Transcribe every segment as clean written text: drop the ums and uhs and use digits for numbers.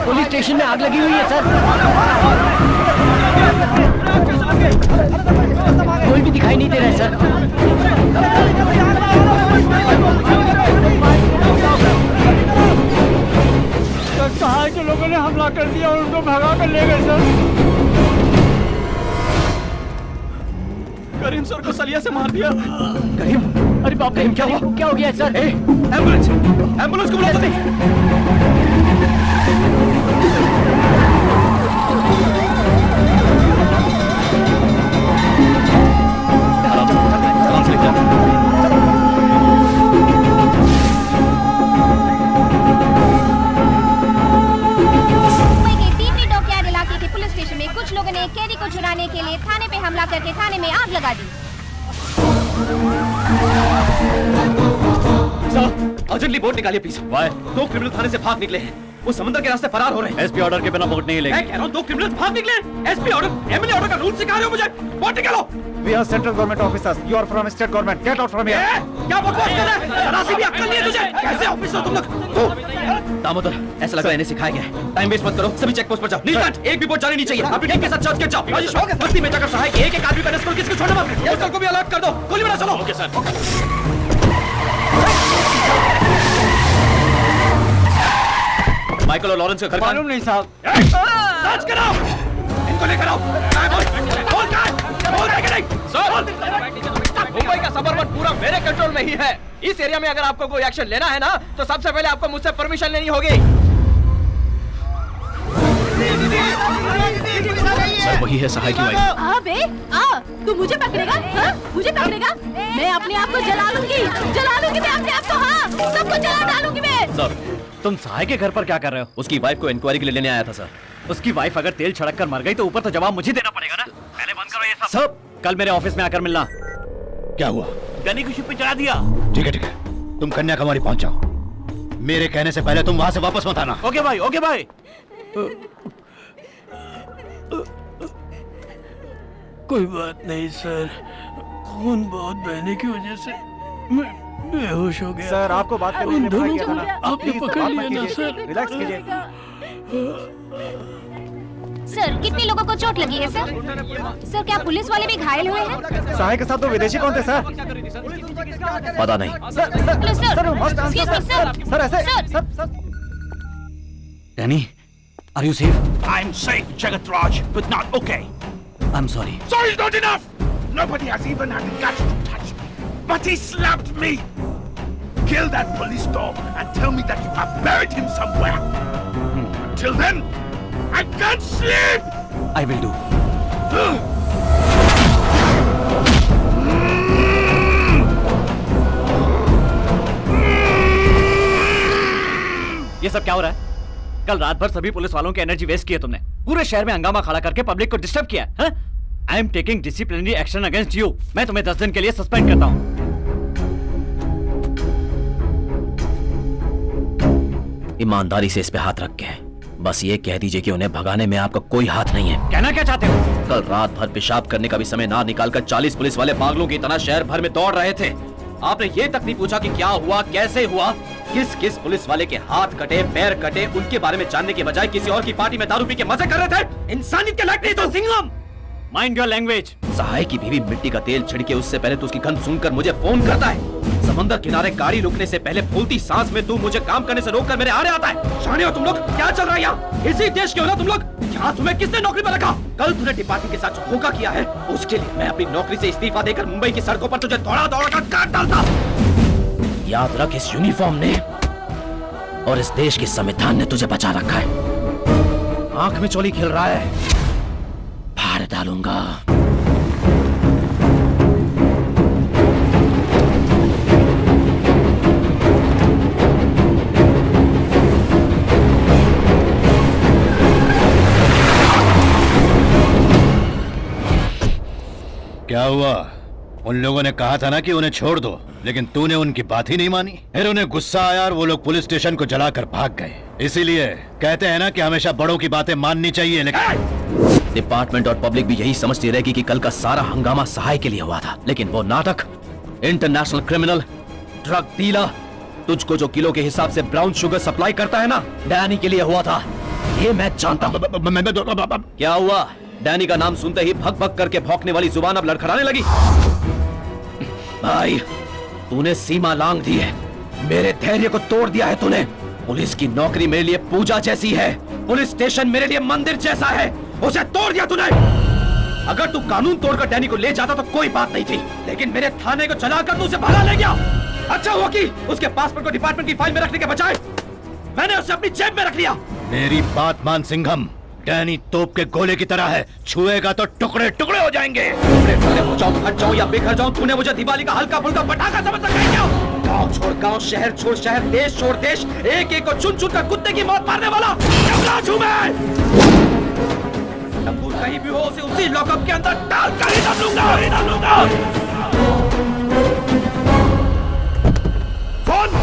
Police station में आग लगी हुई है सर। कोई भी दिखाई नहीं दे रहा है सर। सहाय के लोगों ने हमला कर दिया और उनको भगा कर ले गए सर। करीम सर को सलिया से मार दिया। करीम? अरे बाप रे, क्या हो गया सर? एम्बुलेंस को बुलाओ जल्दी। पुलिस स्टेशन में कुछ लोगों ने कैदी को छुड़ाने के लिए थाने पे हमला करके थाने में आग लगा दी। सर, अर्जेंटली बोट निकालिए प्लीज। वाई? 2 क्रिमिनल थाने से भाग निकले हैं। वो समुद्र के रास्ते फरार हो रहे हैं। एसपी ऑर्डर के बिना बोट नहीं मैं लेंगे। कह रहा हूँ 2 क्रिमिनल भाग निकले। एसपी ऑर्डर, एमएलए ऑर्डर का रूल सिखा रहे हो मुझे। बोट निकालो। We are central government officers. You are from state government. Get out from here. क्या बकवास कर रहा है? जरा सी भी अक्ल नहीं है तुझे? कैसे ऑफिसर तुम लोग? दामोदर, ऐसा लग रहा है इन्हें सिखाया गया है। टाइम वेस्ट मत करो, सभी चेक पोस्ट पर जाओ। नीलकंठ, एक भी बोट जानी नहीं चाहिए। अपनी टीम के साथ चर्च के जाओ। बस्ती में जाकर सहाय के एक आदमी पर किसी को छोड़ना मत। ये को भी अलर्ट कर दो। गोली मारो, चलो। Okay sir. माइकल और लॉरेंस का घर मालूम नहीं साहब। सर्च कराओ, इनको लेकर आओ। बोल नहीं सर। मुंबई का सबरबन पूरा मेरे कंट्रोल में ही है। इस एरिया में अगर आपको कोई एक्शन लेना है ना, तो सबसे पहले आपको मुझसे परमिशन लेनी होगी। सर, वही है सहाय की वाइफ। अबे तू मुझे पकड़ेगा? हाँ? मुझे पकड़ेगा? मैं अपने आप को जला लूंगी मैं अपने आप को। हाँ, सबको जला डालूंगी मैं। सर, तुम सहाय के घर पर क्या कर रहे हो? उसकी वाइफ को इंक्वायरी के लिए लेने आया था सर। उसकी वाइफ अगर तेल छिड़क कर मर गई तो ऊपर तो जवाब मुझे देना पड़ेगा ना। पहले बंद करो ये सब। कल मेरे ऑफिस में आकर मिलना। क्या हुआ? गनी की शिप पे चढ़ा दिया। ठीक है, तुम कन्याकुमारी पहुंच जाओ। मेरे कहने से पहले तुम वहां से वापस मत आना। ओके भाई, ओके भाई। कोई बात नहीं सर, खून बहुत बहने की वजह से मैं बेहोश हो गया। सर, आपको बात करने के लिए मना किया था ना। आपने पकड़ लिया ना सर। रिलैक्स कीजिए। सर, कितने लोगों को चोट लगी है सर? सर, क्या पुलिस वाले भी घायल हुए हैं? सहाय के साथ तो विदेशी कौन थे सर? पता नहीं। Hello sir, sir, Danny, are you safe? I'm safe, Jagat Raj, but not okay. I'm sorry. Sorry is not enough. Nobody has even had the guts to touch me, but he slapped me. Kill that police dog and tell me that you have buried him somewhere. Until then, I can't sleep. I will do. ये सब क्या हो रहा है? कल रात भर सभी पुलिस वालों की एनर्जी वेस्ट की है तुमने। पूरे शहर में हंगामा खड़ा करके पब्लिक को डिस्टर्ब किया है। I am taking disciplinary action against you. मैं तुम्हें 10 दिन के लिए सस्पेंड करता हूं। ईमानदारी से इस पे हाथ रख के बस ये कह दीजिए कि उन्हें भगाने में आपका कोई हाथ नहीं है। कहना क्या चाहते हो? कल रात भर पेशाब करने का भी समय ना निकालकर 40 पुलिस वाले पागलों की तरह शहर भर में दौड़ रहे थे। आपने ये तक नहीं पूछा कि क्या हुआ, कैसे हुआ, किस किस पुलिस वाले के हाथ कटे, पैर कटे, उनके बारे में जानने के बजाय किसी और की पार्टी में दारू पी के मजे कर रहे थे। इंसानियत के लायक नहीं तो Singham. Mind your language. Sahay की बीवी मिट्टी का तेल छिड़के उससे पहले तो उसकी गंध सुनकर मुझे फोन करता है। समंदर किनारे गाड़ी रुकने से पहले फूलती सांस में तू मुझे काम करने से रोककर मेरे आड़े आता है। शाने हो तुम लोग? क्या चल रहा है यहाँ? इसी देश के हो ना तुम लोग? यहाँ तुम्हें किसने नौकरी पर रखा? कल तूने डिपार्टमेंट के साथ जो धोखा किया है, उसके लिए मैं अपनी नौकरी से इस्तीफा देकर मुंबई की सड़कों पर तुझे दौड़ा दौड़ा कर काट डालता। याद रख, इस यूनिफॉर्म ने और इस देश के संविधान ने तुझे बचा रखा है। आंख में चोली खिल रहा है, फाड़ डालूंगा। क्या हुआ? उन लोगों ने कहा था ना कि उन्हें छोड़ दो, लेकिन तूने उनकी बात ही नहीं मानी। फिर उन्हें गुस्सा आया और वो लोग पुलिस स्टेशन को जलाकर भाग गए। इसीलिए कहते हैं ना कि हमेशा बड़ों की बातें माननी चाहिए। लेकिन डिपार्टमेंट और पब्लिक भी यही समझती रहेगी कि कल का सारा हंगामा सहाय के लिए हुआ था, लेकिन वो नाटक इंटरनेशनल क्रिमिनल, ड्रग डीलर, तुझको जो किलो के हिसाब से ब्राउन शुगर सप्लाई करता है ना, डैनी के लिए हुआ था। ये मैं जानता हूँ। क्या हुआ? डैनी का नाम सुनते ही भग भग करके भौंकने वाली जुबान अब लड़खड़ाने लगी। भाई, तूने सीमा लांघ दी है, मेरे धैर्य को तोड़ दिया है तूने। पुलिस की नौकरी मेरे लिए पूजा जैसी है, पुलिस स्टेशन मेरे लिए मंदिर जैसा है, उसे तोड़ दिया तूने। अगर तू कानून तोड़कर डैनी को ले जाता तो कोई बात नहीं थी, लेकिन मेरे थाने को चलाकर तू उसे भगा ले गया। अच्छा हुआ कि उसके पासपोर्ट को डिपार्टमेंट की फाइल में रखने के बजाय मैंने उसे अपनी जेब में रख लिया। मेरी बात मान सिंघम, डैनी तोप के गोले की तरह है, छुएगा तो टुकड़े टुकड़े हो जाएंगे। टुकड़े टुकड़े हो जाऊं, फट जाऊं या बिखर जाऊं, तूने मुझे दिवाली का हल्का फुल्का पटाखा समझ रखा है क्या? गांव छोड़ गांव, शहर छोड़ शहर, देश छोड़ देश, एक एक को चुन चुन कर कुत्ते की मौत मारने वाला जंगलाज हूं मैं। तब कहीं भी हो उसे उसी लॉकअप के अंदर डाल कर ही डालूंगा। फोन!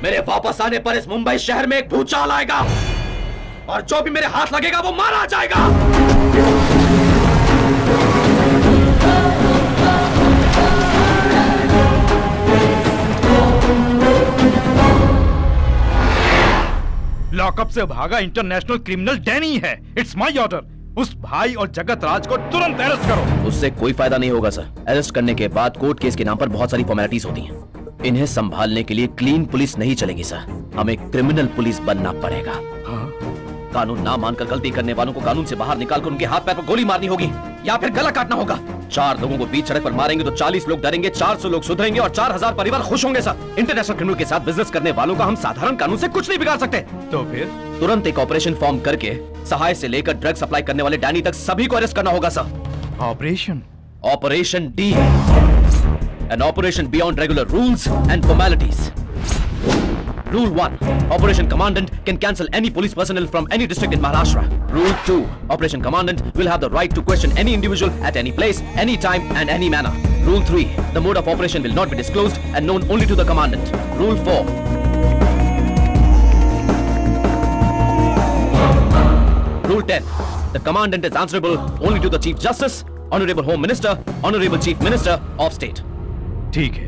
मेरे वापस आने पर इस मुंबई शहर में एक भूचाल आएगा और जो भी मेरे हाथ लगेगा वो मारा जाएगा। लॉकअप से भागा इंटरनेशनल क्रिमिनल डैनी है। It's my order. उस भाई और जगत राज को तुरंत अरेस्ट करो। उससे कोई फायदा नहीं होगा सर। अरेस्ट करने के बाद कोर्ट केस के नाम पर बहुत सारी फॉर्मेलिटीज होती हैं। इन्हें संभालने के लिए क्लीन पुलिस नहीं चलेगी सर, हमें क्रिमिनल पुलिस बनना पड़ेगा। कानून ना मानकर गलती करने वालों को कानून से बाहर निकालकर उनके हाथ पैर पर गोली मारनी होगी या फिर गला काटना होगा। 4 लोगों को बीच सड़क पर मारेंगे तो 40 लोग डरेंगे, 400 लोग सुधरेंगे और 4000 परिवार खुश होंगे सर। इंटरनेशनल क्रिमिनल के साथ बिजनेस करने वालों का हम साधारण कानून से कुछ नहीं बिगाड़ सकते। तो फिर तुरंत एक ऑपरेशन फॉर्म करके सहाय से लेकर ड्रग सप्लाई करने वाले डैनी तक सभी को अरेस्ट करना होगा sir. Operation D, an operation beyond regular rules and formalities. Rule 1. Operation Commandant can cancel any police personnel from any district in Maharashtra. Rule 2. Operation Commandant will have the right to question any individual at any place, any time and any manner. Rule 3. The mode of operation will not be disclosed and known only to the Commandant. Rule 4. Rule 10. The Commandant is answerable only to the Chief Justice, Honorable Home Minister, Honorable Chief Minister of State. ठीक है,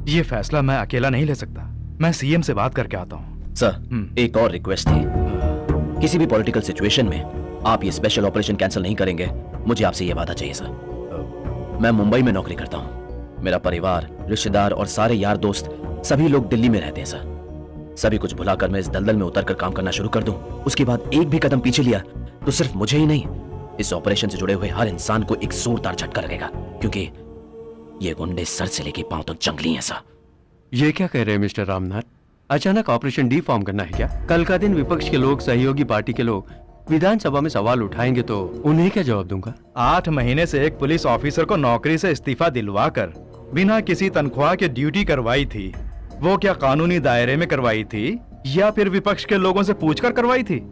ये फैसला मैं अकेला नहीं ले सकता। मैं सीएम से बात करके आता हूँ। सर, एक और रिक्वेस्ट थी। किसी भी पॉलिटिकल सिचुएशन में आप ये स्पेशल ऑपरेशन कैंसिल नहीं करेंगे, मुझे आपसे ये वादा चाहिए सर। मैं मुंबई में नौकरी करता हूँ, मेरा परिवार, रिश्तेदार और सारे यार दोस्त सभी लोग दिल्ली में रहते हैं सर। सभी कुछ भुलाकर मैं इस दलदल में उतरकर काम करना शुरू कर दूं, उसके बाद एक भी कदम पीछे लिया तो सिर्फ मुझे ही नहीं, इस ऑपरेशन से जुड़े हुए हर इंसान को एक जोरदार झटका लगेगा, क्योंकि ये गुंडे सर से लेके पांव तक जंगली हैं सर। ये क्या कह रहे हैं मिस्टर रामनाथ? अचानक ऑपरेशन डी फॉर्म करना है क्या? कल का दिन विपक्ष के लोग, सहयोगी पार्टी के लोग विधानसभा में सवाल उठाएंगे तो उन्हें क्या जवाब दूंगा? 8 महीने से एक पुलिस ऑफिसर को नौकरी से इस्तीफा दिलवाकर बिना किसी तनख्वाह के ड्यूटी करवाई थी। वो क्या कानूनी दायरे में करवाई थी या फिर विपक्ष के लोगों से पूछकर करवाई थी?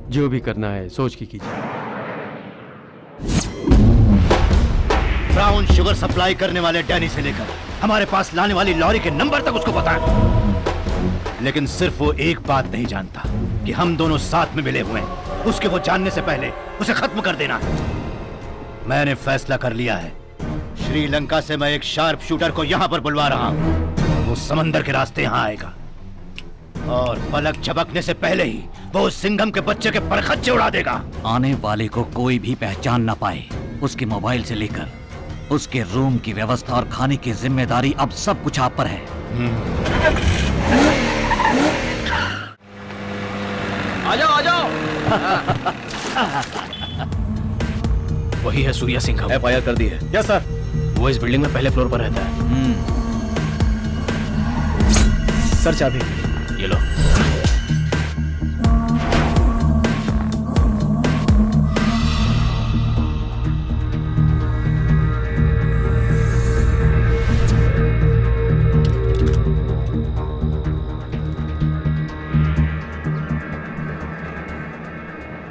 जो भी करना है सोच के कीजिए। ब्राउन शुगर सप्लाई करने वाले डैनी से लेकर हमारे पास लाने वाली लॉरी के नंबर तक उसको पता है, लेकिन सिर्फ वो एक बात नहीं जानता कि हम दोनों साथ में मिले हुए हैं। उसके वो जानने से पहले उसे खत्म कर देना है। मैंने फैसला कर लिया है, श्रीलंका से मैं एक शार्प शूटर को यहां पर बुलवा रहा हूं। वो समंदर के रास्ते यहां आएगा और पलक झपकने से पहले ही वो सिंघम के बच्चे के परखच्चे उड़ा देगा। आने वाले को कोई भी पहचान ना पाए, उसके मोबाइल से लेकर उसके रूम की व्यवस्था और खाने की जिम्मेदारी अब सब कुछ आप पर है। आ जाओ आ जाओ। वही है सूर्या सिंह। FIR कर दी है। Yes sir. वो इस बिल्डिंग में पहले फ्लोर पर रहता है। सर चाबी। ये लो।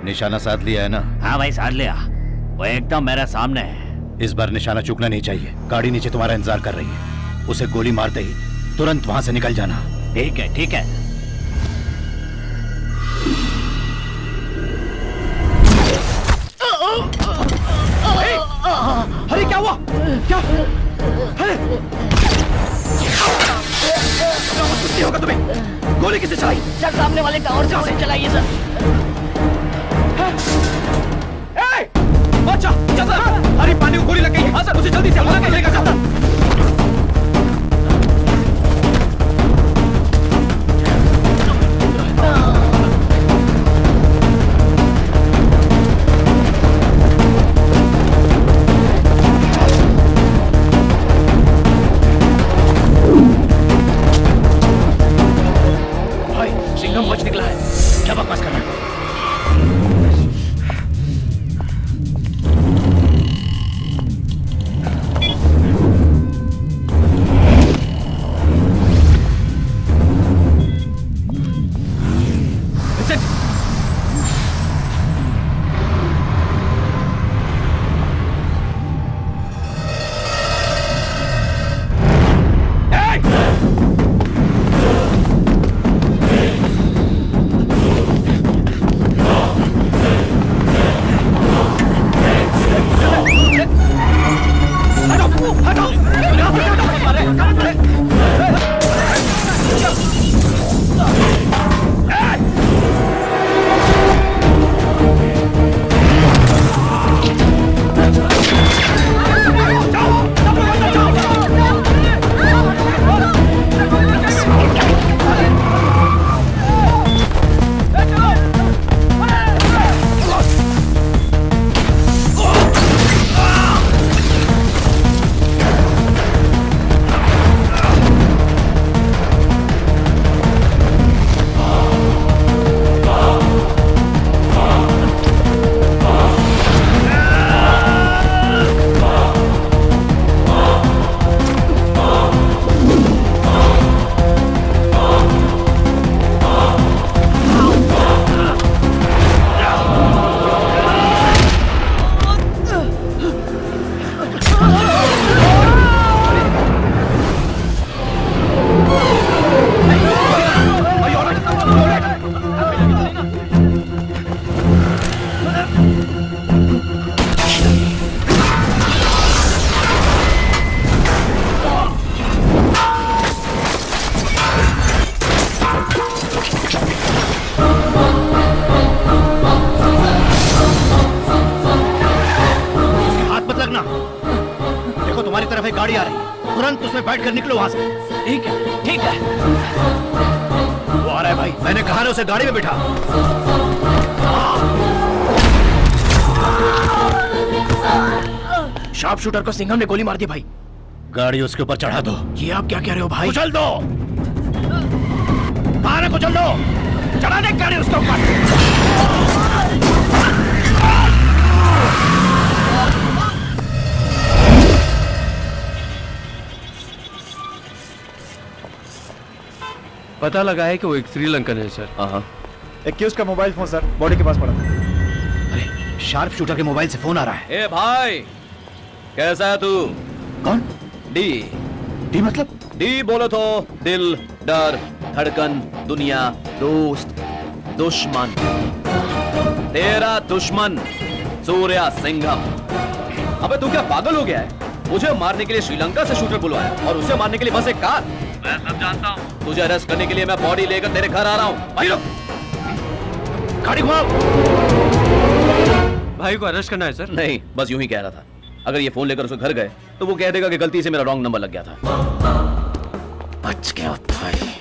निशाना साध लिया है ना? हाँ भाई, साध लिया। वो एकदम मेरे सामने है। इस बार निशाना चूकना नहीं चाहिए। गाड़ी नीचे तुम्हारा इंतजार कर रही है, उसे गोली मारते ही तुरंत वहां से निकल जाना। ठीक है ठीक है। अरे क्या हुआ? क्या? अरे कुछ नहीं होगा तुम्हें। गोली किसे चलाई? सर सामने वाले टावर से गोली चलाइए सर। अच्छा चल अरे पानी को गोली लग गई है। हाँ सर उसे जल्दी से अंदर लेकर जाता। भाई सिंघम बच निकला है। क्या बकवास कर रहा है? गाड़ी आ रही है, तुरंत उसमें बैठकर निकलो वहां से। ठीक है, ठीक है। वो आ रहा है भाई, मैंने कहा ना उसे गाड़ी में बिठा। शार्प शूटर को सिंघम ने गोली मार दी भाई। गाड़ी उसके ऊपर चढ़ा दो। ये आप क्या कह रहे हो भाई? कुचल दो, मारे कुचल दो, चढ़ा दे गाड़ी उसके ऊपर। पता लगा है कि वो एक श्रीलंकन है सर। हाँ। 21 का मोबाइल फोन सर, बॉडी के पास पड़ा था। अरे शार्प शूटर के मोबाइल से फोन आ रहा है। ए भाई, कैसा है तू? कौन? डी। डी मतलब? डी बोलो तो दिल, डर, धड़कन, दुनिया, दोस्त, दुश्मन। तेरा दुश्मन सूर्या सिंघम। अबे तू क्या पागल हो गया है? मुझे मारने के लिए श्रीलंका से शूटर बुलवाया और उसे मारने के लिए बस एक कार। मैं सब जानता हूँ। तुझे अरेस्ट करने के लिए मैं बॉडी लेकर तेरे घर आ रहा हूँ। भाई लोग, गाड़ी घुमाओ। भाई को अरेस्ट करना है सर? नहीं, बस यूं ही कह रहा था। अगर ये फोन लेकर उसके घर गए तो वो कह देगा कि गलती से मेरा रॉन्ग नंबर लग गया था। बच गया भाई।